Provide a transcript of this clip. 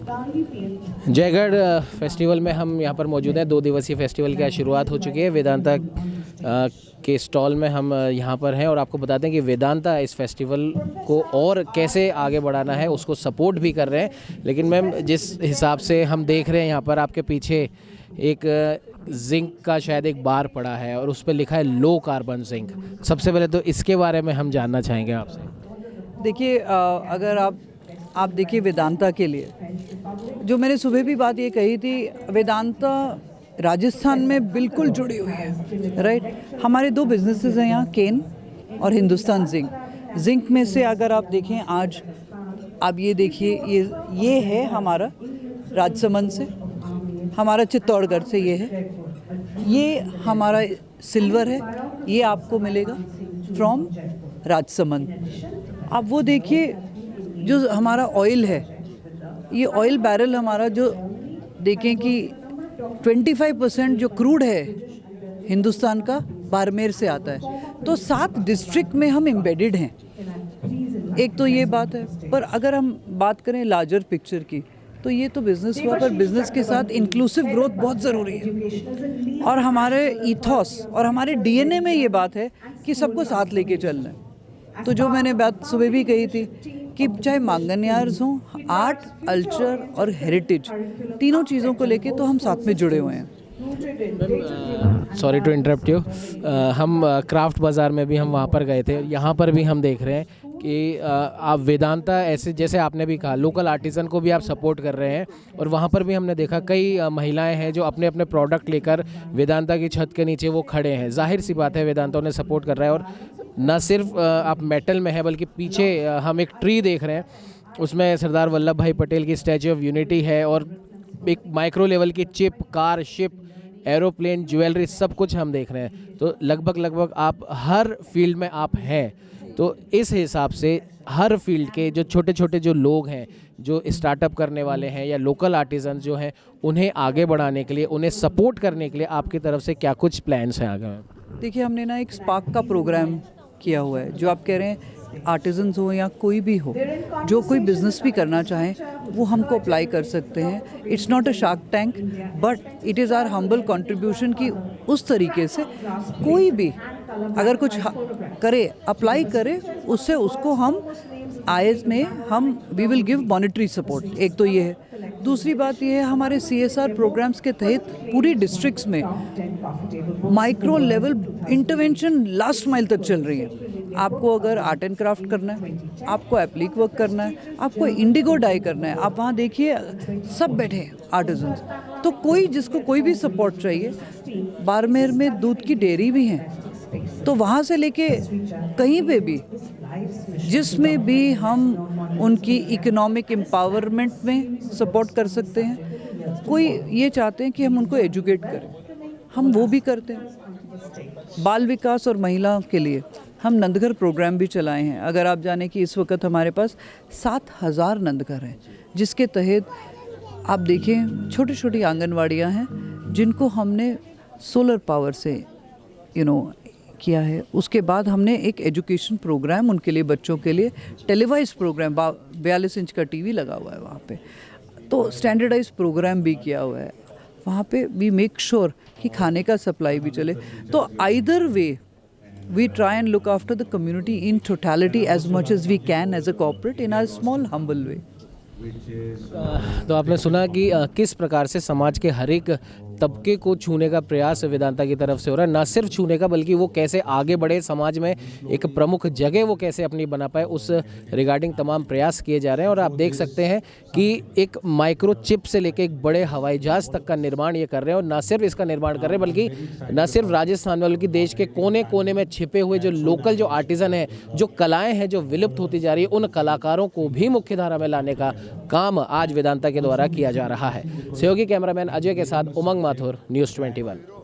Jaigarh festival में हम यहाँ पर मौजूद हैं। 2 दिवसीय फेस्टिवल की आज शुरुआत हो चुकी है। वेदांता के स्टॉल में हम यहाँ पर हैं और आपको बताते हैं कि वेदांता इस फेस्टिवल को और कैसे आगे बढ़ाना है उसको सपोर्ट भी कर रहे हैं। लेकिन मैम, जिस हिसाब से हम देख रहे हैं यहाँ पर आपके पीछे एक जिंक का शायद एक बार पड़ा है और उस पर लिखा है लो कार्बन जिंक। सबसे पहले तो इसके बारे में हम जानना चाहेंगे आपसे। देखिए, अगर आप देखिए वेदांता के लिए, जो मैंने सुबह भी बात ये कही थी, वेदांता राजस्थान में बिल्कुल जुड़ी हुई है, राइट। हमारे 2 बिजनेसेस हैं यहाँ, केन और हिंदुस्तान जिंक में से अगर आप देखें आज, आप ये देखिए, ये है हमारा राजसमंद से, हमारा चित्तौड़गढ़ से ये है, ये हमारा सिल्वर है, ये आपको मिलेगा फ्रॉम राजसमंद। आप वो देखिए, जो हमारा ऑयल है, ये ऑयल बैरल हमारा जो देखें कि 25% जो क्रूड है हिंदुस्तान का बाड़मेर से आता है। तो 7 डिस्ट्रिक्ट में हम एम्बेडेड हैं। एक तो ये बात है, पर अगर हम बात करें लार्जर पिक्चर की, तो ये तो बिज़नेस हुआ, पर बिज़नेस के साथ इंक्लूसिव ग्रोथ बहुत ज़रूरी है। और हमारे ईथॉस और हमारे डीएनए में ये बात है कि सबको साथ लेके चलना है। तो जो मैंने बात सुबह भी कही थी कि चाहे मांगन्यार्स हों, आर्ट, कल्चर और हेरिटेज, तीनों चीज़ों को लेके तो हम साथ में जुड़े हुए हैं। Sorry to interrupt you. हम क्राफ्ट बाज़ार में भी हम वहाँ पर गए थे। यहाँ पर भी हम देख रहे हैं कि आप वेदांता, ऐसे जैसे आपने भी कहा, लोकल आर्टिज़न को भी आप सपोर्ट कर रहे हैं। और वहाँ पर भी हमने देखा कई महिलाएं हैं जो अपने अपने प्रोडक्ट लेकर वेदांता की छत के नीचे वो खड़े हैं। जाहिर सी बात है वेदांता उन्हें सपोर्ट कर रहा है। और न सिर्फ आप मेटल में है, बल्कि पीछे हम एक ट्री देख रहे हैं, उसमें सरदार वल्लभ भाई पटेल की स्टैच्यू ऑफ यूनिटी है। और एक माइक्रो लेवल की chip, car, ship, aeroplane, jewellery, सब कुछ हम देख रहे हैं। तो लगभग आप हर फील्ड में आप हैं। तो इस हिसाब से हर फील्ड के जो छोटे छोटे जो लोग हैं, जो स्टार्टअप करने वाले हैं या लोकल आर्टिजन जो हैं, उन्हें आगे बढ़ाने के लिए, उन्हें सपोर्ट करने के लिए आपकी तरफ से क्या कुछ प्लान्स हैं आगे? देखिए, हमने ना एक स्पार्क का प्रोग्राम किया हुआ है। जो आप कह रहे हैं, आर्टिजन्स हो या कोई भी हो, जो कोई बिजनेस भी करना चाहें वो हमको अप्लाई कर सकते हैं। It's not a Shark Tank, but it is our humble contribution कि उस तरीके से कोई भी अगर कुछ करे, अप्लाई करे, उससे उसको हम आईएस में हम we will give monetary support. एक तो ये है। दूसरी बात ये है, हमारे CSR प्रोग्राम्स के तहत पूरी डिस्ट्रिक्ट्स में micro level intervention last mile तक चल रही है। आपको अगर आर्ट एंड क्राफ्ट करना है, आपको एप्लिक वर्क करना है, आपको इंडिगो डाई करना है, आप वहाँ देखिए सब बैठे हैं आर्टिजन्स। तो कोई जिसको कोई भी सपोर्ट चाहिए, बाड़मेर में दूध की डेयरी भी है, तो वहाँ से लेके कहीं पे भी, जिसमें भी हम उनकी इकोनॉमिक एम्पावरमेंट में सपोर्ट कर सकते हैं। कोई ये चाहते हैं कि हम उनको एजुकेट करें, हम वो भी करते हैं। बाल विकास और महिलाओं के लिए हम नंदघर प्रोग्राम भी चलाए हैं। अगर आप जाने कि इस वक्त हमारे पास 7000 नंदघर हैं, जिसके तहत आप देखें छोटी छोटी आंगनवाड़ियाँ हैं जिनको हमने सोलर पावर से किया है। उसके बाद हमने एक एजुकेशन प्रोग्राम उनके लिए, बच्चों के लिए टेलीवाइज प्रोग्राम, 42 इंच का टीवी लगा हुआ है वहाँ पे, तो स्टैंडर्डाइज प्रोग्राम भी किया हुआ है वहाँ पे। वी मेक श्योर कि खाने का सप्लाई भी चले। तो either way we try and look after the community in totality as much as we can as a corporate in our small humble way. तो आपने सुना कि किस प्रकार से समाज के हर एक तबके को छूने का प्रयास वेदांता की तरफ से हो रहा है। ना सिर्फ छूने का, बल्कि वो कैसे आगे बढ़े, समाज में एक प्रमुख जगह वो कैसे अपनी बना पाए, उस रिगार्डिंग तमाम प्रयास किए जा रहे हैं। और आप देख सकते हैं कि एक माइक्रो चिप से लेकर एक बड़े हवाई जहाज़ तक का निर्माण ये कर रहे हैं। और ना सिर्फ इसका निर्माण कर रहे हैं, बल्कि ना सिर्फ राजस्थान में, बल्कि देश के कोने कोने में छिपे हुए जो लोकल जो आर्टिजन हैं, जो कलाएँ हैं जो विलुप्त होती जा रही है, उन कलाकारों को भी मुख्य धारा में लाने का काम आज वेदांता के द्वारा किया जा रहा है। सहयोगी कैमरामैन अजय के साथ उमंग माथुर, न्यूज़ 21।